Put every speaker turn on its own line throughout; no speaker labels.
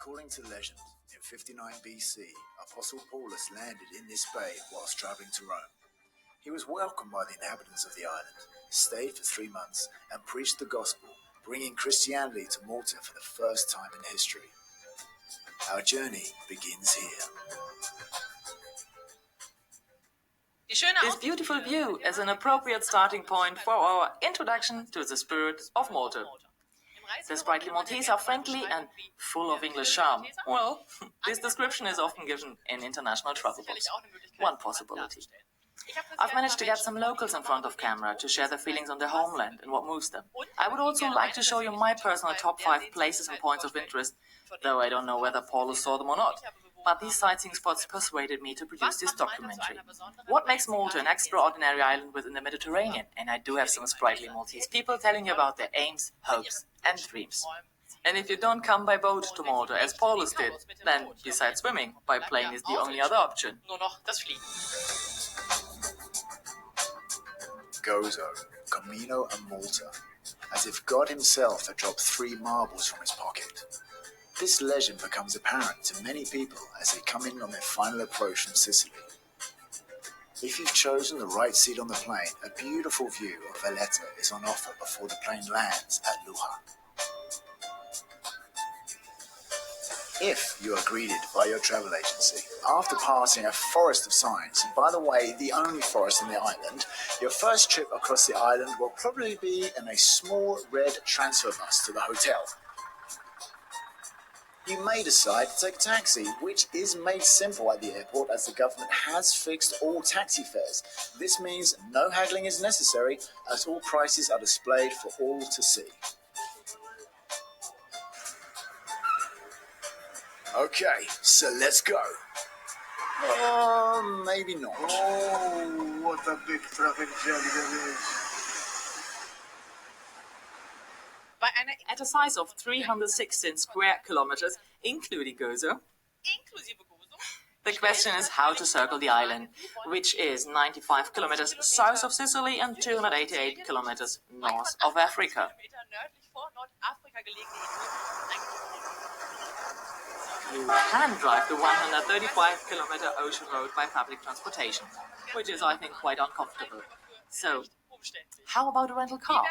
According to legend, in 59 BC, Apostle Paulus landed in this bay whilst travelling to Rome. He was welcomed by the inhabitants of the island, stayed for 3 months, and preached the gospel, bringing Christianity to Malta for the first time in history. Our journey begins here.
This beautiful view is an appropriate starting point for our introduction to the spirit of Malta. The sprightly Maltese are friendly and full of English charm. Well, this description is often given in international travel books. One possibility. I've managed to get some locals in front of camera to share their feelings on their homeland and what moves them. I would also like to show you my personal top 5 places and points of interest, though I don't know whether Paulus saw them or not. But these sightseeing spots persuaded me to produce this documentary. What makes Malta an extraordinary island within the Mediterranean? And I do have some sprightly Maltese people telling you about their aims, hopes and dreams. And if you don't come by boat to Malta as Paulus did, then besides swimming, by plane is the only other option.
Gozo, Camino and Malta, as if God himself had dropped 3 marbles from his pocket. This legend becomes apparent to many people as they come in on their final approach from Sicily. If you've chosen the right seat on the plane, a beautiful view of Valletta is on offer before the plane lands at Luja. If you are greeted by your travel agency, after passing a forest of signs, and by the way, the only forest on the island, your first trip across the island will probably be in a small red transfer bus to the hotel. You may decide to take a taxi, which is made simple at the airport as the government has fixed all taxi fares. This means no haggling is necessary as all prices are displayed for all to see. Okay, so let's go. Maybe not.
Oh, what a big traffic jam there is.
At a size of 316 square kilometers, including Gozo, the question is how to circle the island, which is 95 kilometers south of Sicily and 288 kilometers north of Africa. You can drive the 135-kilometer ocean road by public transportation, which is, I think, quite uncomfortable. So, how about a rental car?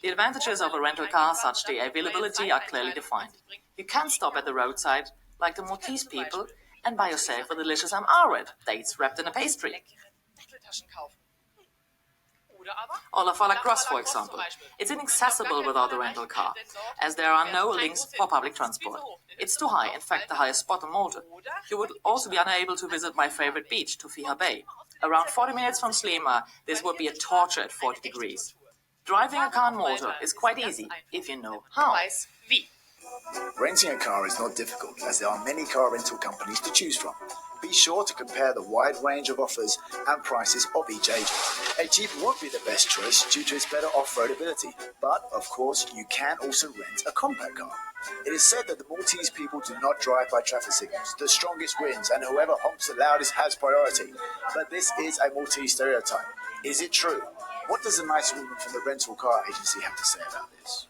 The advantages of a rental car, such the availability, are clearly defined. You can stop at the roadside, like the Maltese people, and buy yourself a delicious amare, dates wrapped in a pastry. Or La Fala Cross, for example. It's inaccessible without a rental car, as there are no links for public transport. It's too high, in fact the highest spot on Malta. You would also be unable to visit my favorite beach, Tufija Bay. Around 40 minutes from Slema, this would be a torture at 40 degrees. Driving a car in Malta is quite easy, if you know how.
Renting a car is not difficult, as there are many car rental companies to choose from. Be sure to compare the wide range of offers and prices of each agent. A Jeep would be the best choice due to its better off-road ability, but of course you can also rent a compact car. It is said that the Maltese people do not drive by traffic signals. The strongest wins and whoever honks the loudest has priority. But this is a Maltese stereotype. Is it true? What does the nice woman from the rental car agency have to say about this?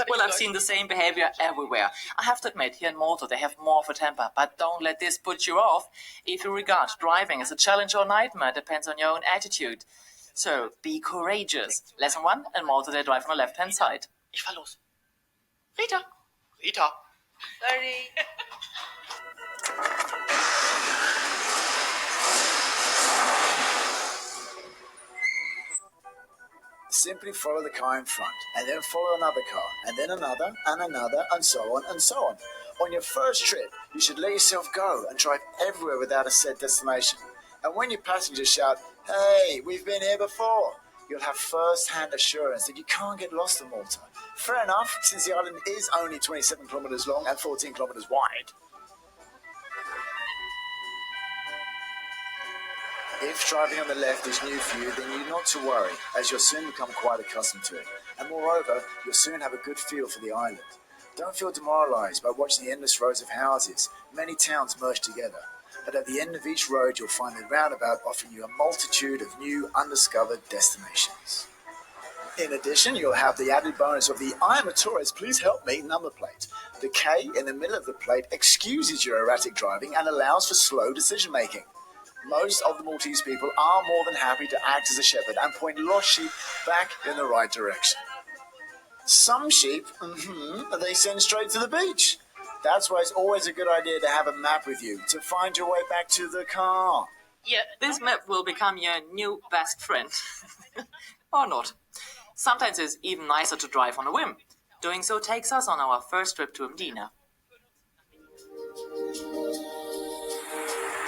Well, I've seen the same behavior everywhere. I have to admit, here in Malta they have more of a temper, but don't let this put you off. If you regard driving as a challenge or nightmare, depends on your own attitude. So, be courageous. Lesson 1, in Malta they drive on the left-hand side. Ich fahr los. Rita. Sorry.
Simply follow the car in front, and then follow another car, and then another, and another, and so on, and so on. On your first trip, you should let yourself go and drive everywhere without a set destination. And when your passengers shout, "Hey, we've been here before," you'll have first-hand assurance that you can't get lost in Malta. Fair enough, since the island is only 27 kilometers long and 14 kilometers wide. If driving on the left is new for you, then you're not to worry, as you'll soon become quite accustomed to it. And moreover, you'll soon have a good feel for the island. Don't feel demoralized by watching the endless rows of houses. Many towns merge together. But at the end of each road, you'll find a roundabout offering you a multitude of new, undiscovered destinations. In addition, you'll have the added bonus of the "I am a tourist, please help me" number plate. The K in the middle of the plate excuses your erratic driving and allows for slow decision making. Most of the Maltese people are more than happy to act as a shepherd and point lost sheep back in the right direction. Some sheep, they send straight to the beach. That's why it's always a good idea to have a map with you to find your way back to the car.
Yeah, this map will become your new best friend. Or not. Sometimes it's even nicer to drive on a whim. Doing so takes us on our first trip to Medina.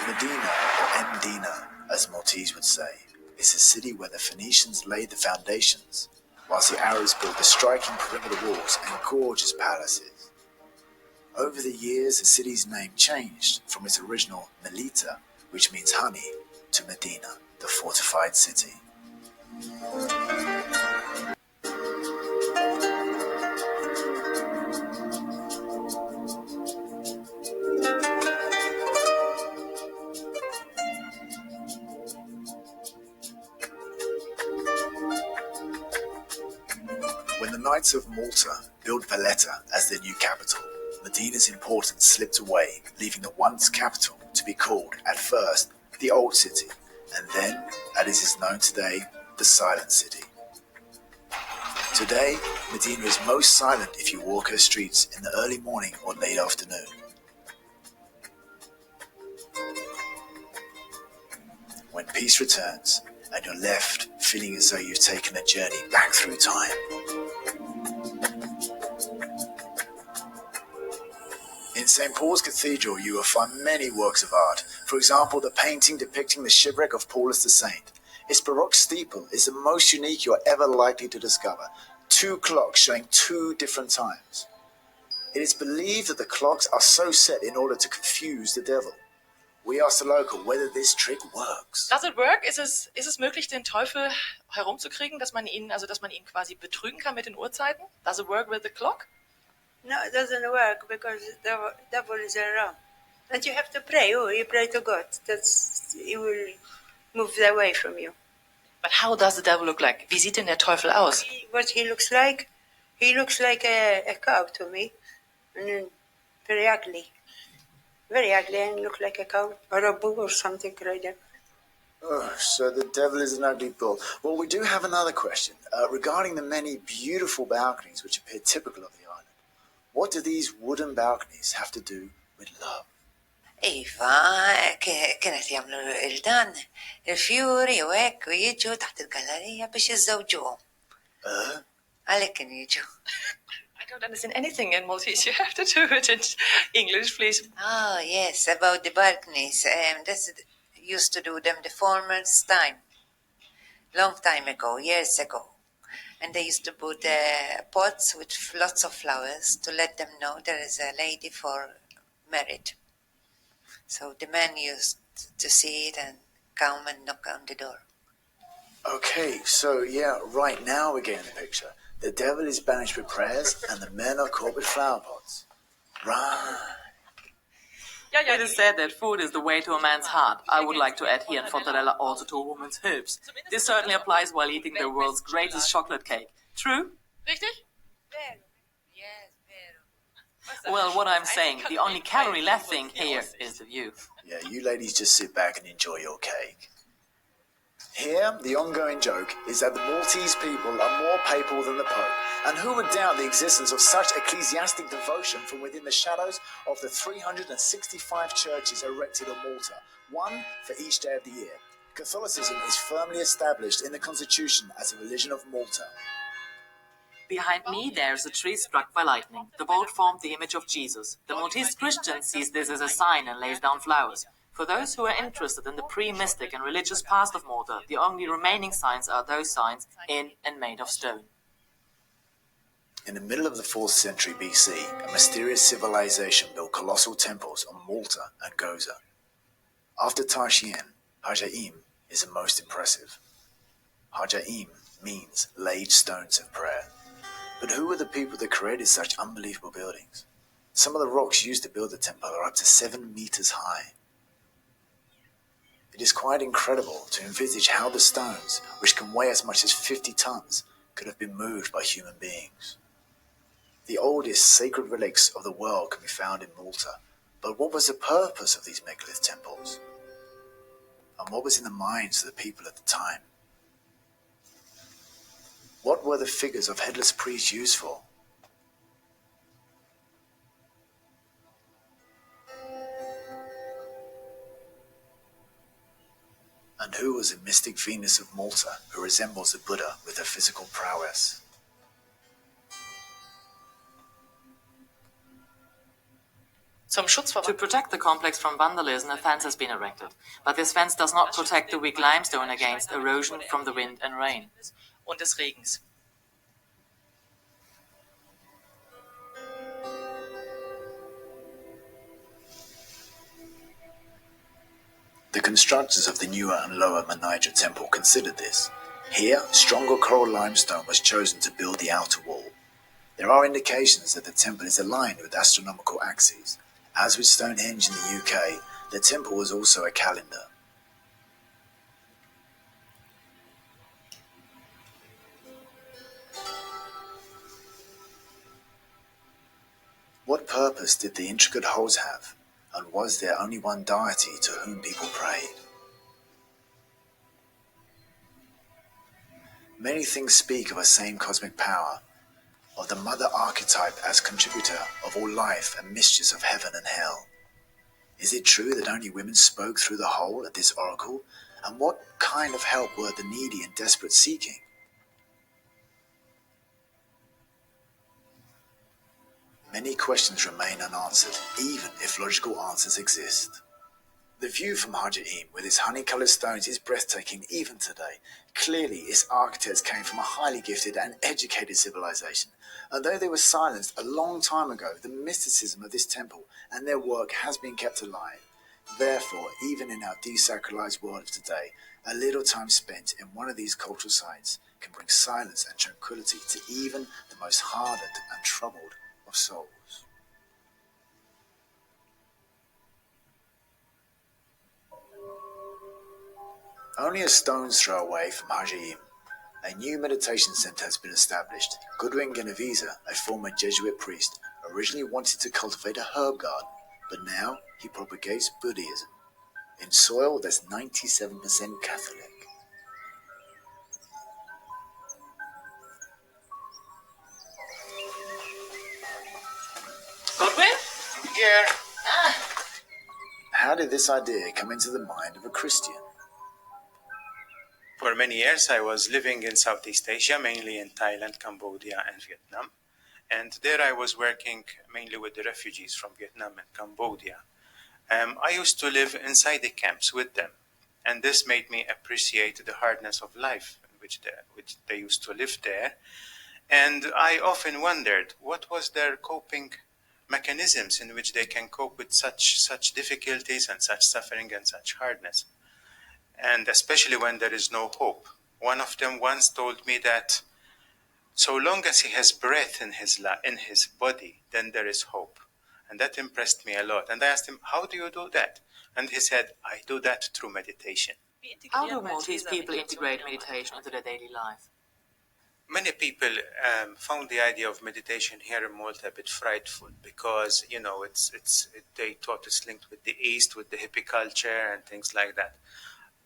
Medina, or Mdina, as Maltese would say, is a city where the Phoenicians laid the foundations, whilst the Arabs built the striking perimeter walls and gorgeous palaces. Over the years, the city's name changed from its original Melita, which means honey, to Medina, the fortified city. When the Knights of Malta built Valletta as their new capital, Medina's importance slipped away, leaving the once capital to be called, at first, the Old City, and then, as it is known today, the Silent City. Today, Medina is most silent if you walk her streets in the early morning or late afternoon. When peace returns, and you're left feeling as though you've taken a journey back through time. In St. Paul's Cathedral, you will find many works of art. For example, the painting depicting the shipwreck of Paulus the Saint. Its Baroque steeple is the most unique you are ever likely to discover. 2 clocks showing 2 different times. It is believed that the clocks are so set in order to confuse the devil. We asked the local whether this trick works.
Does it work? Ist es möglich, den Teufel herumzukriegen, dass man ihn quasi betrügen kann mit den Uhrzeiten? Does it work with the clock?
No, it doesn't work because the devil is around. And you have to pray. You pray to God. He will move away from you.
But how does the devil look like? Wie sieht denn der Teufel aus?
What he looks like? He looks like a cow to me. And very ugly. Very ugly and look like a cow or a bull or something like that.
Oh, so the devil is an ugly bull. Well, we do have another question regarding the many beautiful balconies which appear typical of the island. What do these wooden balconies have to do with love?
Iva, kienet jamlu il-dan, il-fjuri u hekk u jiġu taħt il-gallerija biex jiżżewġuhom. Għalhekk kien jiġu.
I don't understand anything in Maltese. You have to do it in English, please.
Oh, yes, about the balconies. This used to do them the former's time. Long time ago, years ago. And they used to put pots with lots of flowers to let them know there is a lady for married. So the men used to see it and come and knock on the door.
Okay, so yeah, right now we're getting the picture. The devil is banished with prayers and the men are caught with flower pots. Right.
It is said that food is the way to a man's heart. I would like to add here in Fortaleza also to a woman's hips. This certainly applies while eating the world's greatest chocolate cake. True? Richtig? Well, what I'm saying, the only calorie-less thing here is the view.
Yeah, you ladies just sit back and enjoy your cake. Here, the ongoing joke is that the Maltese people are more papal than the Pope, and who would doubt the existence of such ecclesiastic devotion from within the shadows of the 365 churches erected on Malta, one for each day of the year. Catholicism is firmly established in the constitution as a religion of Malta.
Behind me, there's a tree struck by lightning. The bolt formed the image of Jesus. The Maltese Christian sees this as a sign and lays down flowers. For those who are interested in the pre-mystic and religious past of Malta, the only remaining signs are those signs in and made of stone.
In the middle of the 4th century BC, a mysterious civilization built colossal temples on Malta and Goza. After Tarshian, Hajaim is the most impressive. Hajaim means laid stones of prayer. But who were the people that created such unbelievable buildings? Some of the rocks used to build the temple are up to 7 meters high. It is quite incredible to envisage how the stones, which can weigh as much as 50 tons, could have been moved by human beings. The oldest sacred relics of the world can be found in Malta, but what was the purpose of these megalith temples? And what was in the minds of the people at the time? What were the figures of headless priests used for? And who was the mystic Venus of Malta who resembles the Buddha with her physical prowess?
To protect the complex from vandalism, a fence has been erected, but this fence does not protect the weak limestone against erosion from the wind and rain.
The constructors of the newer and lower Manija temple considered this. Here, stronger coral limestone was chosen to build the outer wall. There are indications that the temple is aligned with astronomical axes. As with Stonehenge in the UK, the temple was also a calendar. What purpose did the intricate holes have, and was there only one deity to whom people prayed? Many things speak of a same cosmic power, of the mother archetype as contributor of all life and mistress of heaven and hell. Is it true that only women spoke through the hole at this oracle? And what kind of help were the needy and desperate seeking? Many questions remain unanswered, even if logical answers exist. The view from Haja'im with its honey-coloured stones is breathtaking even today. Clearly, its architects came from a highly gifted and educated civilization. Although they were silenced a long time ago, the mysticism of this temple and their work has been kept alive. Therefore, even in our desacralized world of today, a little time spent in one of these cultural sites can bring silence and tranquility to even the most hardened and troubled of souls. Only a stone's throw away from Haja'im, a new meditation center has been established. Goodwin Genovese, a former Jesuit priest, originally wanted to cultivate a herb garden, but now he propagates Buddhism in soil that's 97% Catholic.
Goodwin?
Here.
How did this idea come into the mind of a Christian?
For many years, I was living in Southeast Asia, mainly in Thailand, Cambodia, and Vietnam. And there I was working mainly with the refugees from Vietnam and Cambodia. I used to live inside the camps with them. And this made me appreciate the hardness of life in which they used to live there. And I often wondered, what was their coping mechanisms in which they can cope with such difficulties and such suffering and such hardness? And especially when there is no hope. One of them once told me that so long as he has breath in his body, then there is hope. And that impressed me a lot. And I asked him, how do you do that? And he said, I do that through meditation.
How do Maltese people integrate meditation into their daily life?
Many people found the idea of meditation here in Malta a bit frightful because, they thought it's linked with the East, with the hippie culture and things like that.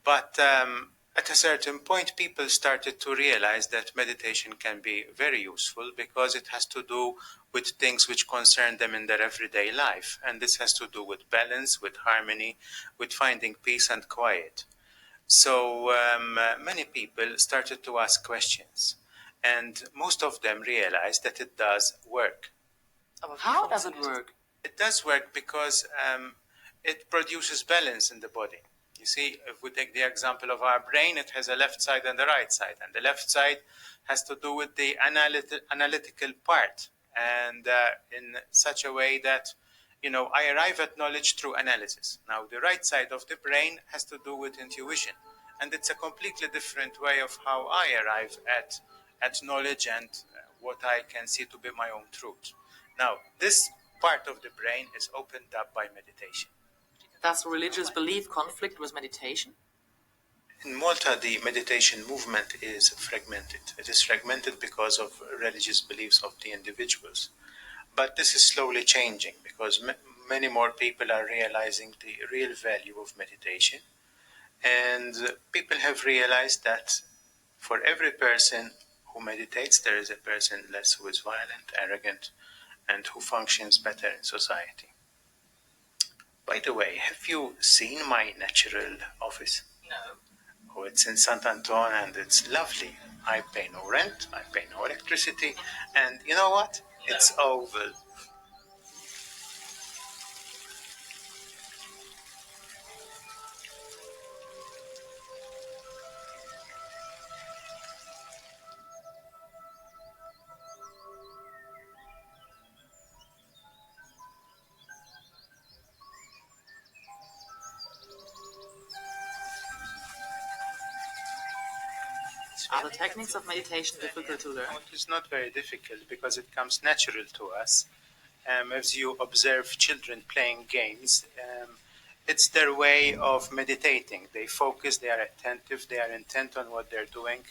But at a certain point, people started to realize that meditation can be very useful because it has to do with things which concern them in their everyday life. And this has to do with balance, with harmony, with finding peace and quiet. So many people started to ask questions. And most of them realized that it does work.
How does it work?
It does work because it produces balance in the body. You see, if we take the example of our brain, it has a left side and a right side. And the left side has to do with the analytical part. And in such a way that, I arrive at knowledge through analysis. Now, the right side of the brain has to do with intuition. And it's a completely different way of how I arrive at knowledge and what I can see to be my own truth. Now, this part of the brain is opened up by meditation.
Does religious belief conflict with meditation?
In Malta, the meditation movement is fragmented. It is fragmented because of religious beliefs of the individuals. But this is slowly changing because many more people are realizing the real value of meditation. And people have realized that for every person who meditates, there is a person less who is violent, arrogant, and who functions better in society. By the way, have you seen my natural office?
No.
Oh, it's in Sant Anton and it's lovely. I pay no rent, I pay no electricity, and you know what? It's oval.
Are the techniques of meditation difficult to learn?
No, it is not very difficult because it comes natural to us. As you observe children playing games, it's their way of meditating. They focus, they are attentive, they are intent on what they're doing,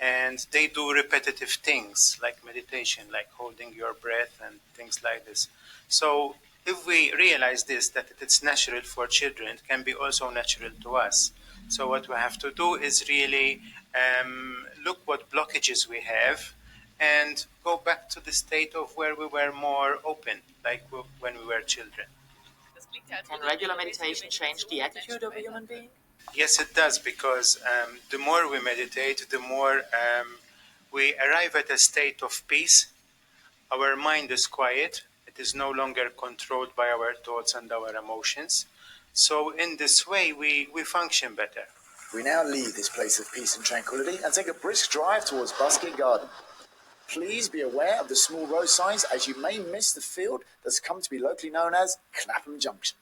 and they do repetitive things like meditation, like holding your breath and things like this. So if we realize this, that it's natural for children, it can be also natural to us. So what we have to do is really look what blockages we have and go back to the state of where we were more open, like when we were children.
Can regular meditation change the attitude of a human being?
Yes, it does, because the more we meditate, the more we arrive at a state of peace. Our mind is quiet. It is no longer controlled by our thoughts and our emotions. So in this way, we function better.
We now leave this place of peace and tranquility and take a brisk drive towards Busket Garden. Please be aware of the small road signs, as you may miss the field that's come to be locally known as Clapham Junction.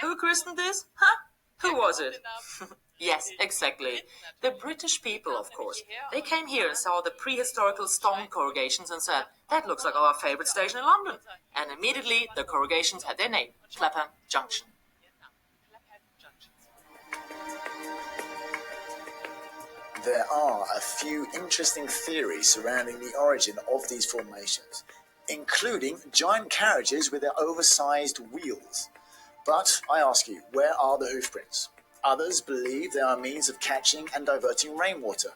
Who christened this? Huh? Who was it? Yes, exactly. The British people, of course. They came here and saw the prehistorical stone corrugations and said, that looks like our favorite station in London. And immediately the corrugations had their name, Clapham Junction.
There are a few interesting theories surrounding the origin of these formations, including giant carriages with their oversized wheels. But I ask you, where are the hoof prints? Others believe they are a means of catching and diverting rainwater.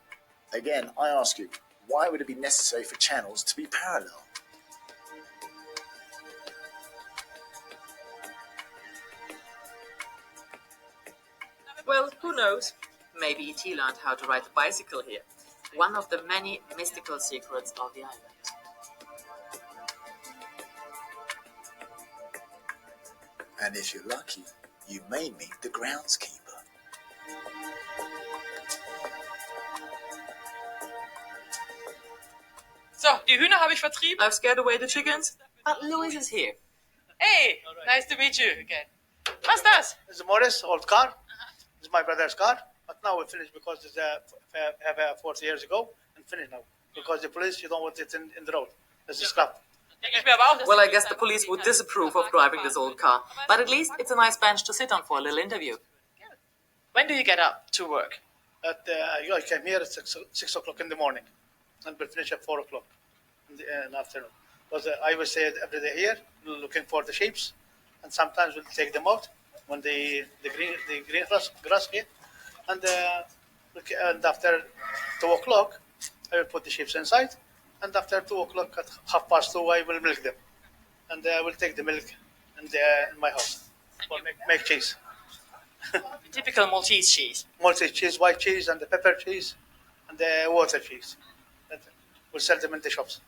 Again, I ask you, why would it be necessary for channels to be parallel?
Well, who knows? Maybe E.T. learned how to ride a bicycle here. One of the many mystical secrets of the island.
And if you're lucky, you may meet the groundskeeper.
So, die Hühner habe ich vertrieben.
I've scared away the chickens, but Louis is here.
Hey, nice to meet you again. What's that?
This is Morris, old car. This is my brother's car. But now we finished because it's have 40 years ago and finished now. Because the police, you don't want it in the road. This is scrap.
Well, I guess the police would disapprove of driving this old car, but at least it's a nice bench to sit on for a little interview.
When do you get up to work?
I came here at 6 o'clock in the morning and we'll finish at 4 o'clock in the afternoon. Because I was every day here looking for the sheep, and sometimes we'll take them out when the green grass here, and after 2 o'clock I will put the sheep inside, and after 2 o'clock at 2:30 I will milk them, and I will take the milk in my house for make cheese.
Typical Maltese cheese.
Maltese cheese, white cheese, and the pepper cheese, and the water cheese. We'll sell them in the shops.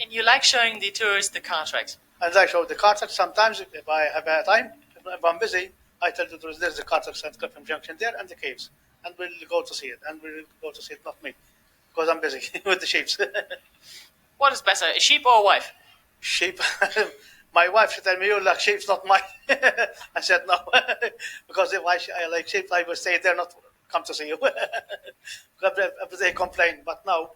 And you like showing the tourists the car tracks?
And I show the car tracks sometimes if I have time. If I'm busy, I tell the tourists there's the car tracks at Clapham Junction there and the caves, and we'll go to see it. And we'll go to see it, not me, because I'm busy with the sheep.
What is better, a sheep or a wife?
Sheep. My wife should tell me you like sheep, not mine. I said no, because if I like sheep, I would stay there, not come to see you. Because they complain. But now,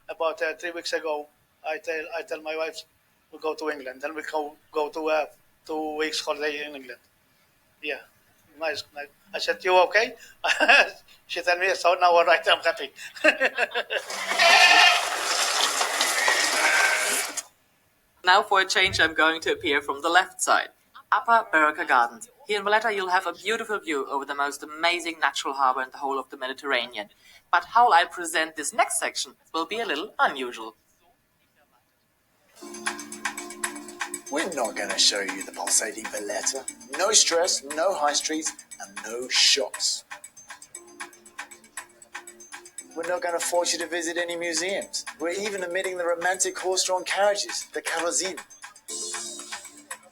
about 3 weeks ago, I tell my wife we'll go to England, and we go to 2 weeks holiday in England. Yeah, nice. I said, you okay? She told me, so now all right, I'm happy.
Now for a change, I'm going to appear from the left side. Upper Berka Gardens. Here in Valletta you'll have a beautiful view over the most amazing natural harbour in the whole of the Mediterranean. But how I present this next section will be a little unusual.
We're not going to show you the pulsating Valletta. No stress, no high streets, and no shops. We're not going to force you to visit any museums. We're even omitting the romantic horse-drawn carriages, the carrozzine.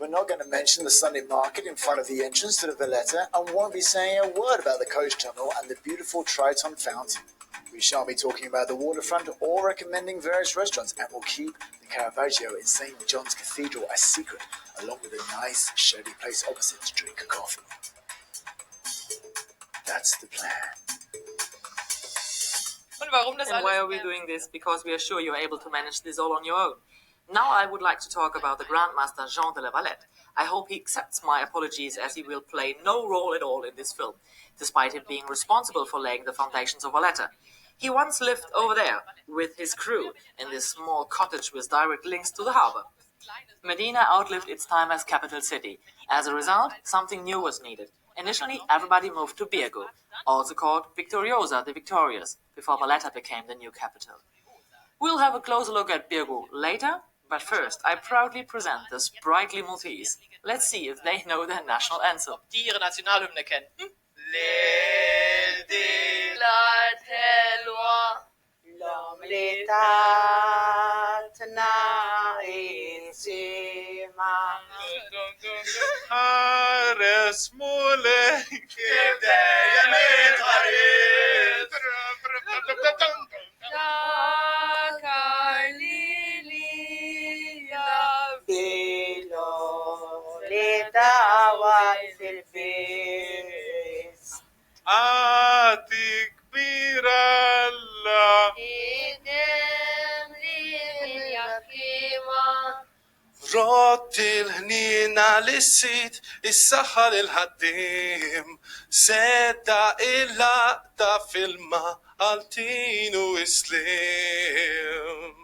We're not going to mention the Sunday market in front of the entrance to the Valletta and won't be saying a word about the coach tunnel and the beautiful Triton fountain. We shan't be talking about the waterfront or recommending various restaurants, and we'll keep the Caravaggio in St. John's Cathedral a secret, along with a nice shady place opposite to drink a coffee. That's the plan.
And why are we doing this? Because we are sure you're able to manage this all on your own. Now I would like to talk about the Grandmaster Jean de la Valette. I hope he accepts my apologies, as he will play no role at all in this film, despite him being responsible for laying the foundations of Valletta. He once lived over there with his crew in this small cottage with direct links to the harbour. Medina outlived its time as capital city. As a result, something new was needed. Initially, everybody moved to Birgo, also called Victoriosa, the Victorious, before Valletta became the new capital. We'll have a closer look at Birgo later, but first I proudly present the sprightly Maltese. Let's see if they know their national anthem.
Die ihre Nationalhymne kennen.
Ares mole, atik biralla, راتل هنينا للسيت السحر الهديم سيدا إلا دا فيلما التينو إسلام.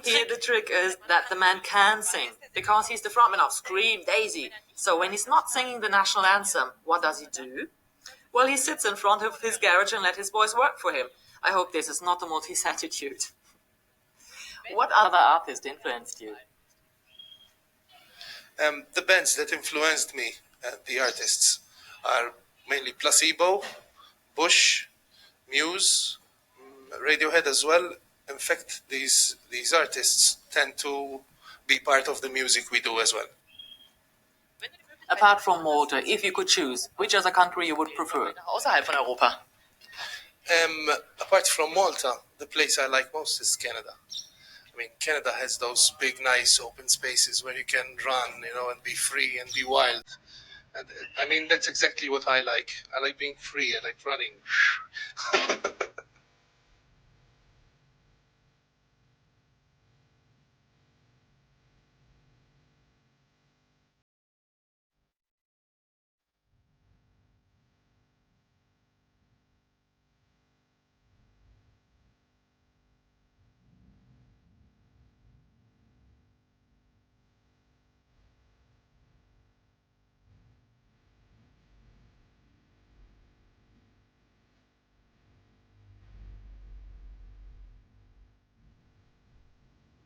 Here the trick is that the man can sing, because he's the frontman of Scream Daisy. So when he's not singing the national anthem, what does he do? Well, he sits in front of his garage and let his voice work for him. I hope this is not a Maltese attitude. What other artist influenced you?
The bands that influenced me, the artists, are mainly Placebo, Bush, Muse, Radiohead as well. In fact, these artists tend to be part of the music we do as well.
Apart from Malta, if you could choose, which other country you would prefer?
Außerhalb von Europa.
Apart from Malta, the place I like most is Canada. I mean, Canada has those big, nice open spaces where you can run, and be free and be wild. And I mean, that's exactly what I like. I like being free. I like running.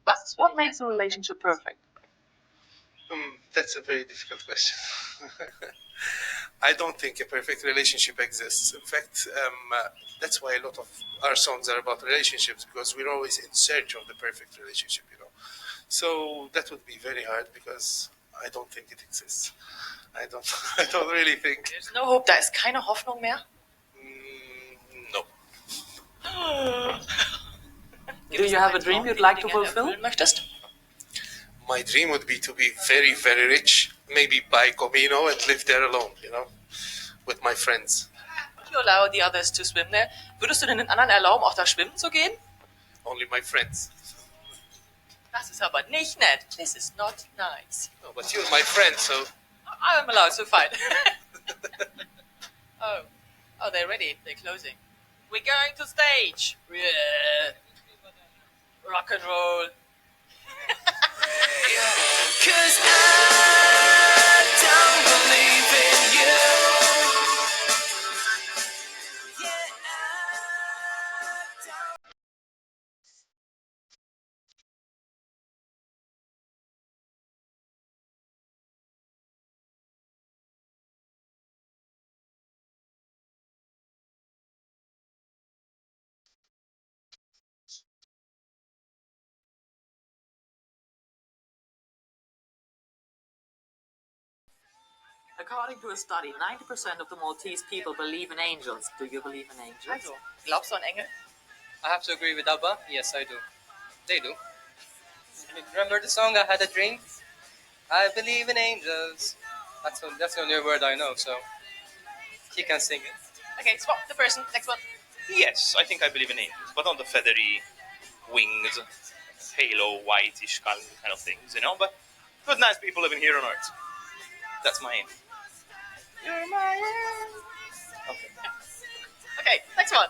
But what makes a relationship perfect?
That's a very difficult question. I don't think a perfect relationship exists. In fact, that's why a lot of our songs are about relationships, because we're always in search of the perfect relationship, So that would be very hard, because I don't think it exists. I don't really think.
There's no hope. Da ist keine Hoffnung mehr.
No.
Do you have a dream you'd like to fulfill?
Möchtest?
My dream would be to be very, very rich, maybe buy Comino and live there alone, with my friends.
Would you allow the others to swim there? Würdest du denn den anderen erlauben, auch da schwimmen zu gehen?
Only my friends.
Das ist aber nicht nett. This is not nice.
No, but you're my friend, so...
I'm allowed to fight. Oh. Oh, they're ready. They're closing. We're going to stage. Yeah. Rock and roll.
Cause I don't believe in you. Yeah, I don't.
According to a study, 90% of the Maltese people believe in angels. Do you believe in angels?
Also, glaubst du an Engel?
I have to agree with Abba. Yes, I do. They do. Remember the song I Had a Dream? I believe in angels. That's the only word I know, so he can sing it.
Okay, swap the person. Next one.
Yes, I think I believe in angels, but not the feathery wings, halo, whitish kind of things, you know. But good, nice people living here on Earth. That's my aim.
You're my aim. Okay, next one.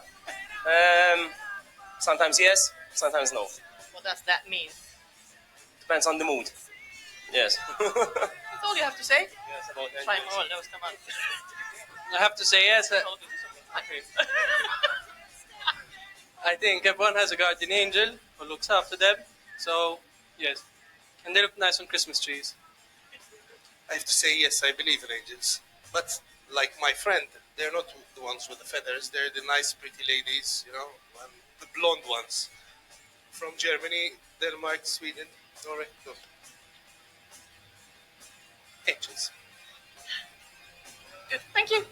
Sometimes yes, sometimes no.
What does that mean?
Depends on the mood. Yes.
That's all you have to say.
Yes, about
Try
angels.
more. Those, come on.
I have to say yes. I think everyone has a guardian angel who looks after them. So, yes. And they look nice on Christmas trees.
I have to say yes, I believe in angels. But like my friend, they're not the ones with the feathers. They're the nice, pretty ladies, you know, the blonde ones from Germany, Denmark, Sweden, Norway. No. Angels.
Good. Thank you.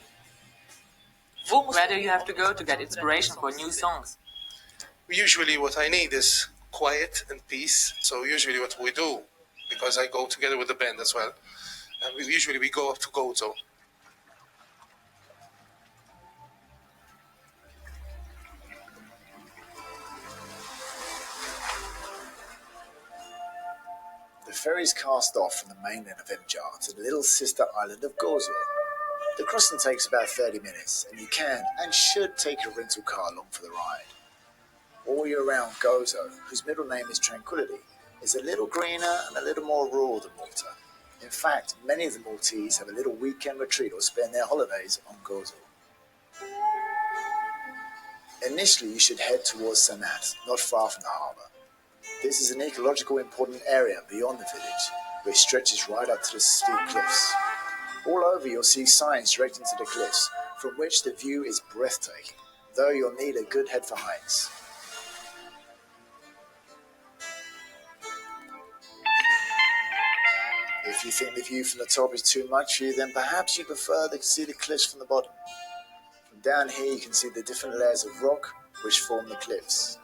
Where do you have to go to get inspiration for new songs?
Usually what I need is quiet and peace. So usually what we do, because I go together with the band as well, and we go up to Gozo.
The ferries cast off from the mainland of Emjar to the little sister island of Gozo. The crossing takes about 30 minutes, and you can and should take a rental car along for the ride. All year round, Gozo, whose middle name is Tranquility, is a little greener and a little more rural than Malta. In fact, many of the Maltese have a little weekend retreat or spend their holidays on Gozo. Initially, you should head towards Sanat, not far from the harbour. This is an ecological important area beyond the village, which stretches right up to the steep cliffs. All over you'll see signs directing to the cliffs, from which the view is breathtaking, though you'll need a good head for heights. If you think the view from the top is too much for you, then perhaps you prefer to see the cliffs from the bottom. From down here you can see the different layers of rock which form the cliffs.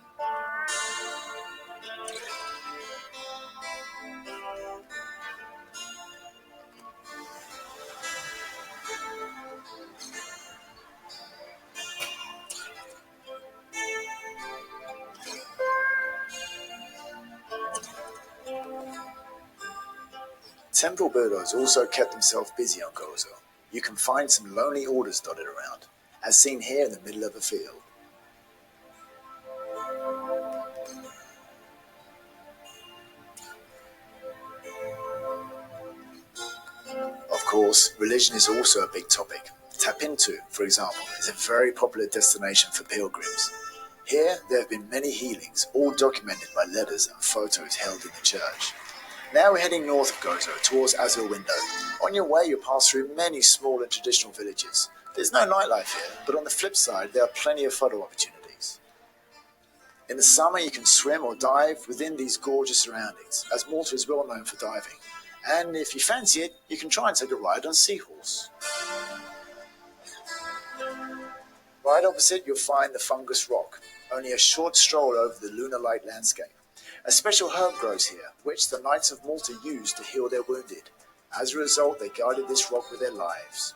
Temple builders also kept themselves busy on Gozo. You can find some lonely orders dotted around, as seen here in the middle of a field. Of course, religion is also a big topic. Tapintu, for example, is a very popular destination for pilgrims. Here, there have been many healings, all documented by letters and photos held in the church. Now we're heading north of Gozo, towards Azul Window. On your way, you'll pass through many small and traditional villages. There's no nightlife here, but on the flip side, there are plenty of photo opportunities. In the summer, you can swim or dive within these gorgeous surroundings, as Malta is well known for diving. And if you fancy it, you can try and take a ride on Seahorse. Right opposite, you'll find the Fungus Rock, only a short stroll over the lunar light landscape. A special herb grows here, which the Knights of Malta used to heal their wounded. As a result, they guarded this rock with their lives.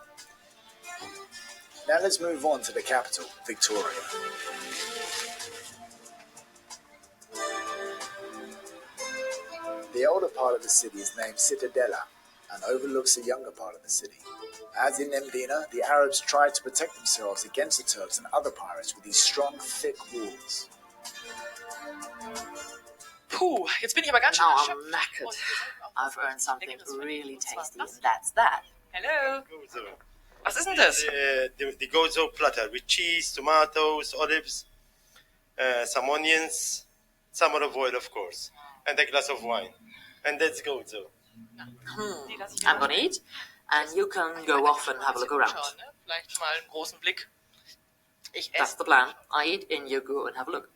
Now let's move on to the capital, Victoria. The older part of the city is named Cittadella, and overlooks the younger part of the city. As in Mdina, the Arabs tried to protect themselves against the Turks and other pirates with these strong, thick walls.
Puh, jetzt bin ich aber ganz schön knackered. I've earned something really tasty, and that's that. Hello. Was ist denn das?
The gozo platter with cheese, tomatoes, olives, some onions, some olive oil, of course, and a glass of wine. And that's gozo.
I'm gonna eat, and you can go off and have a look around.
Vielleicht mal einen großen Blick.
That's the plan. I eat, and you go and have a look.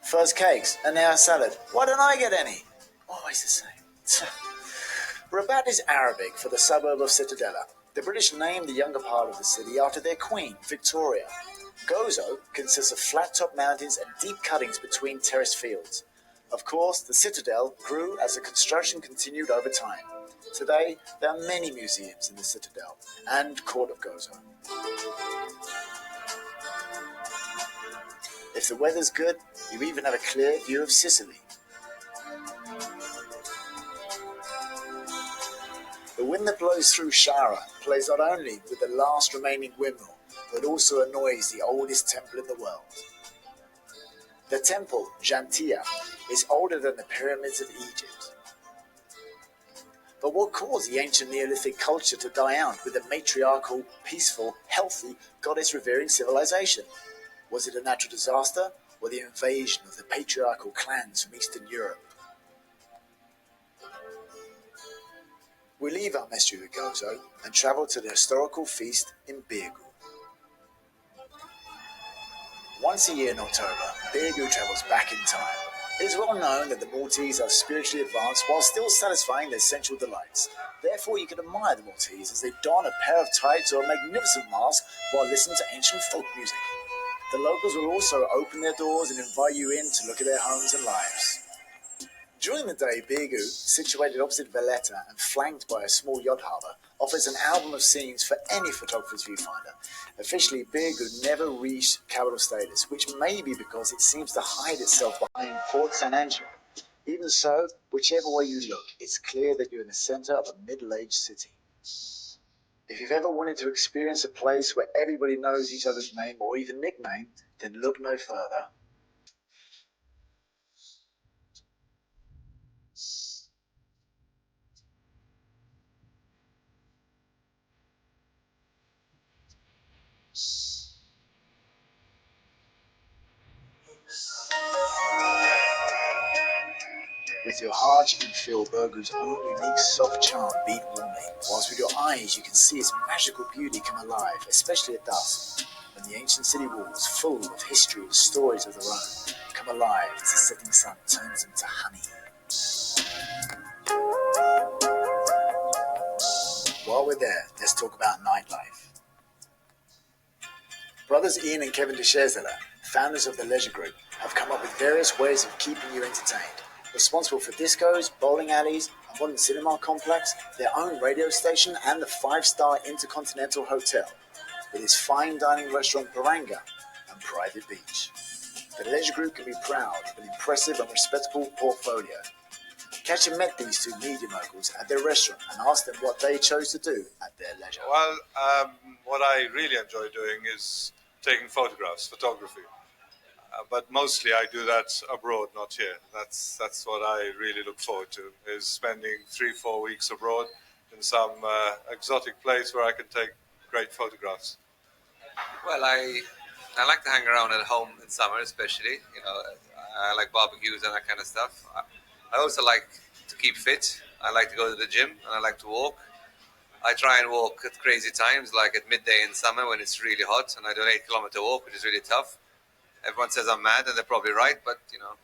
First cakes, and now a salad. Why don't I get any? Always the same. Rabat is Arabic for the suburb of Cittadella. The British named the younger part of the city after their queen, Victoria. Gozo consists of flat-top mountains and deep cuttings between terraced fields. Of course, the citadel grew as the construction continued over time. Today, there are many museums in the citadel and court of Gozo. If the weather's good, you even have a clear view of Sicily. The wind that blows through Shara plays not only with the last remaining windmill, but also annoys the oldest temple in the world. The temple, Jantia, is older than the pyramids of Egypt. But what caused the ancient Neolithic culture to die out with a matriarchal, peaceful, healthy, goddess-revering civilization? Was it a natural disaster or the invasion of the patriarchal clans from Eastern Europe? We leave our mystery with Gozo and travel to the historical feast in Birgu. Once a year in October, Birgu travels back in time. It is well known that the Maltese are spiritually advanced while still satisfying their sensual delights. Therefore, you can admire the Maltese as they don a pair of tights or a magnificent mask while listening to ancient folk music. The locals will also open their doors and invite you in to look at their homes and lives. During the day, Birgu, situated opposite Valletta and flanked by a small yacht harbour, offers an album of scenes for any photographer's viewfinder. Officially, Birgu never reached capital status, which may be because it seems to hide itself behind Fort San Angelo. Even so, whichever way you look, it's clear that you're in the centre of a middle-aged city. If you've ever wanted to experience a place where everybody knows each other's name or even nickname, then look no further. With your heart, you can feel Birgu's own unique soft charm beat warmly, whilst with your eyes, you can see its magical beauty come alive, especially at dusk, when the ancient city walls, full of history and stories of their own, come alive as the setting sun turns into honey. While we're there, let's talk about nightlife. Brothers Ian and Kevin de Sherzela, founders of the Leisure Group, have come up with various ways of keeping you entertained. Responsible for discos, bowling alleys, a modern cinema complex, their own radio station, and the 5-star Intercontinental Hotel, with its fine dining restaurant Baranga and private beach. The Leisure Group can be proud of an impressive and respectable portfolio. Katja met these two media moguls at their restaurant and asked them what they chose to do at their leisure.
Well, what I really enjoy doing is taking photographs, photography. But mostly I do that abroad, not here. That's what I really look forward to, is spending 3-4 weeks abroad in some exotic place where I can take great photographs.
Well, I like to hang around at home in summer, especially. You know, I like barbecues and that kind of stuff. I also like to keep fit. I like to go to the gym and I like to walk. I try and walk at crazy times, like at midday in summer when it's really hot, and I do an 8-kilometer walk, which is really tough. Everyone says I'm mad, and they're probably right, but you know,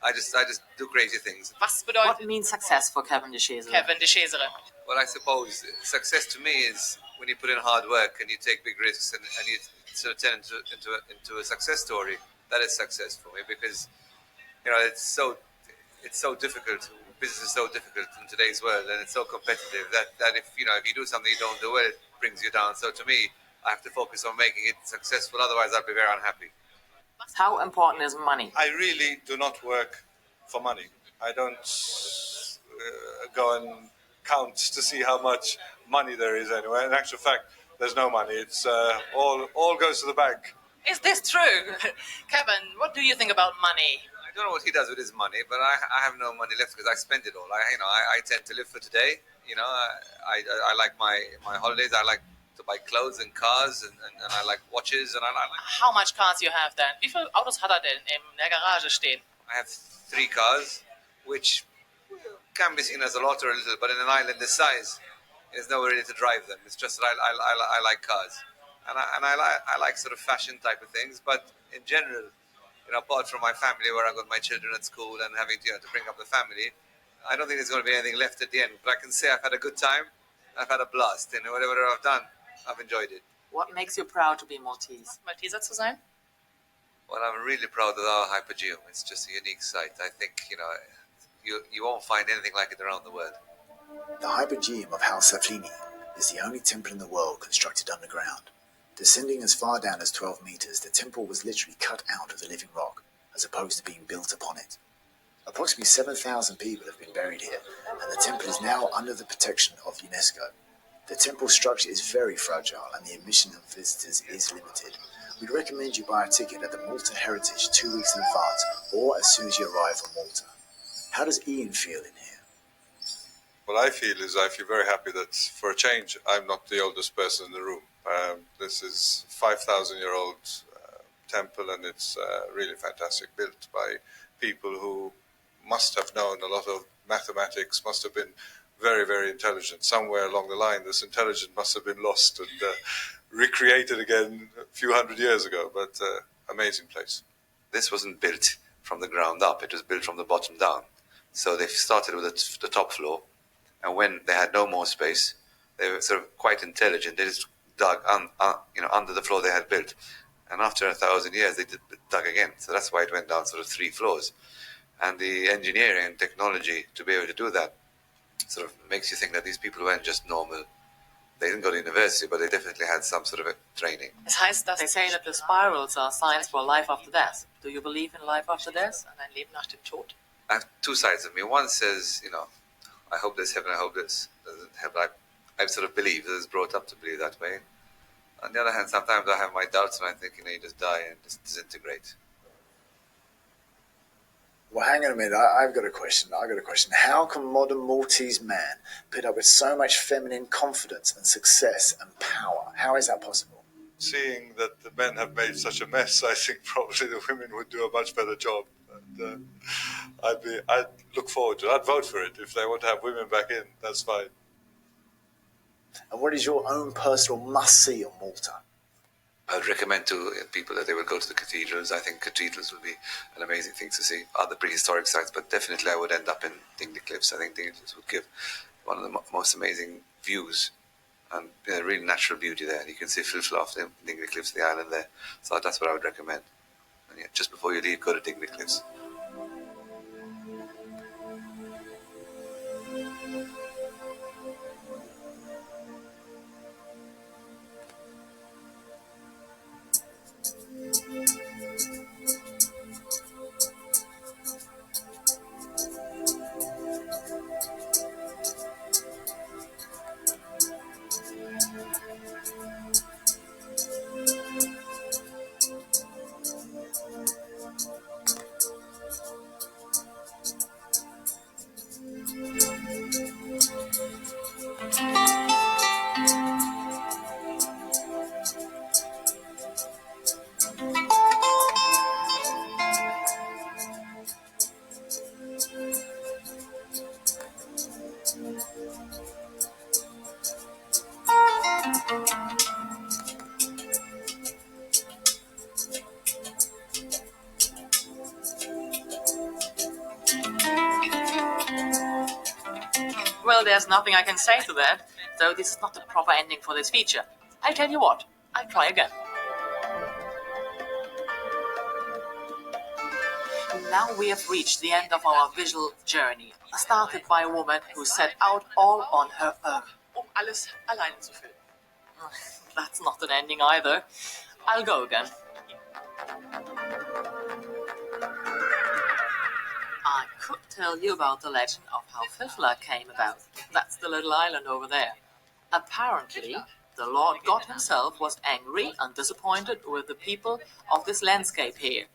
I just do crazy things.
What means success for Kevin de Sherzela?
Well, I suppose success to me is when you put in hard work and you take big risks and you sort of turn into a success story. That is success for me, because you know it's so difficult. Business is so difficult in today's world, and it's so competitive that if you do something you don't do well, it brings you down. So to me, I have to focus on making it successful. Otherwise, I'll be very unhappy.
How important is money?
I really do not work for money. I don't go and count to see how much money there is anywhere. In actual fact, there's no money. It's all goes to the bank.
Is this true? Kevin, what do you think about money?
I don't know what he does with his money, but I have no money left because I spend it all. I tend to live for today. I like my holidays. I like to buy clothes and cars, and I like watches, and I like.
How much cars you have then? Wie viele Autos hat denn in der Garage stehen?
I have 3 cars, which can be seen as a lot or a little, but in an island this size, there's nowhere really to drive them. It's just that I like cars, and I like sort of fashion type of things. But in general, apart from my family, where I got my children at school and having to bring up the family, I don't think there's going to be anything left at the end. But I can say I've had a good time. I've had a blast, and whatever I've done, I've enjoyed it.
What makes you proud to be Maltese?
Malteser zu sein?
Well, I'm really proud of our Hypergeum. It's just a unique site. I think, you won't find anything like it around the world.
The Hypergeum of House Saflini is the only temple in the world constructed underground. Descending as far down as 12 meters, the temple was literally cut out of the living rock, as opposed to being built upon it. Approximately 7,000 people have been buried here, and the temple is now under the protection of UNESCO. The temple structure is very fragile, and the admission of visitors is limited. We'd recommend you buy a ticket at the Malta Heritage 2 weeks in advance, or as soon as you arrive on Malta. How does Ian feel in here?
What I feel is I feel very happy that, for a change, I'm not the oldest person in the room. This is 5,000-year-old temple, and it's really fantastic, built by people who must have known a lot of mathematics, must have been very, very intelligent. Somewhere along the line, this intelligence must have been lost and recreated again a few hundred years ago, but amazing place.
This wasn't built from the ground up. It was built from the bottom down. So they started with the top floor, and when they had no more space, they were sort of quite intelligent. They just dug under the floor they had built. And after 1,000 years, they dug again. So that's why it went down sort of 3 floors. And the engineering and technology to be able to do that sort of makes you think that these people weren't just normal. They didn't go to university, but they definitely had some sort of a training.
Es heißt, dass they say that the spirals are signs for life after death. Do you believe in life after death?
Ein Leben nach dem Tod?
I have 2 sides of me. One says, I hope there's heaven, I hope there's heaven. I sort of believe, I was brought up to believe that way. On the other hand, sometimes I have my doubts and I think, you just die and just disintegrate.
Well, hang on a minute. I've got a question. How can modern Maltese man put up with so much feminine confidence and success and power? How is that possible?
Seeing that the men have made such a mess, I think probably the women would do a much better job. And I'd look forward to it. I'd vote for it. If they want to have women back in, that's fine.
And what is your own personal must-see on Malta?
I would recommend to people that they will go to the cathedrals. I think cathedrals would be an amazing thing to see. Other prehistoric sites, but definitely I would end up in Dingley Cliffs. I think Dingley Cliffs would give one of the most amazing views and really natural beauty there. You can see Filfla off the Dingley Cliffs, the island there. So that's what I would recommend. And just before you leave, go to Dingley Cliffs.
Well, there's nothing I can say to that, though this is not the proper ending for this feature. I'll tell you what, I'll try again. Now we have reached the end of our visual journey, started by a woman who set out all on her own.
Alles alleine zu filmen.
That's not an ending either. I'll go again. I could tell you about the legend of how Filfla came about. That's the little island over there. Apparently, the Lord God himself was angry and disappointed with the people of this landscape here,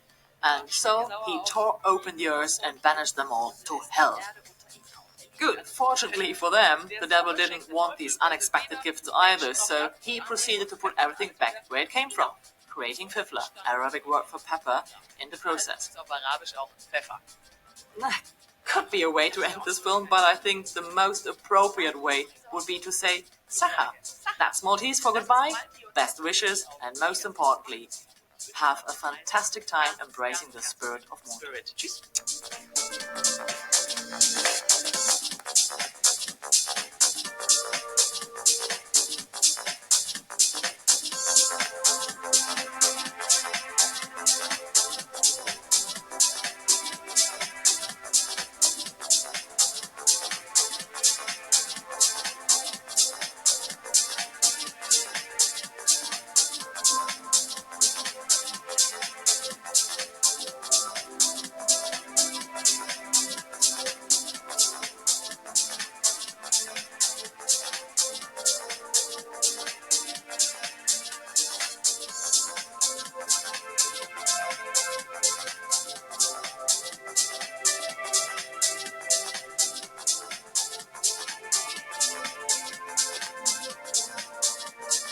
and so he tore open the earth and banished them all to hell. Good. Fortunately for them, the devil didn't want these unexpected gifts either, so he proceeded to put everything back where it came from, creating fifla, Arabic word for pepper, in the process.
Op Arabisch ook pfeffer.
Could be a way to end this film, but I think the most appropriate way would be to say Saha. That's Maltese for goodbye, best wishes, and most importantly, have a fantastic time embracing the spirit of Malta. Cheers.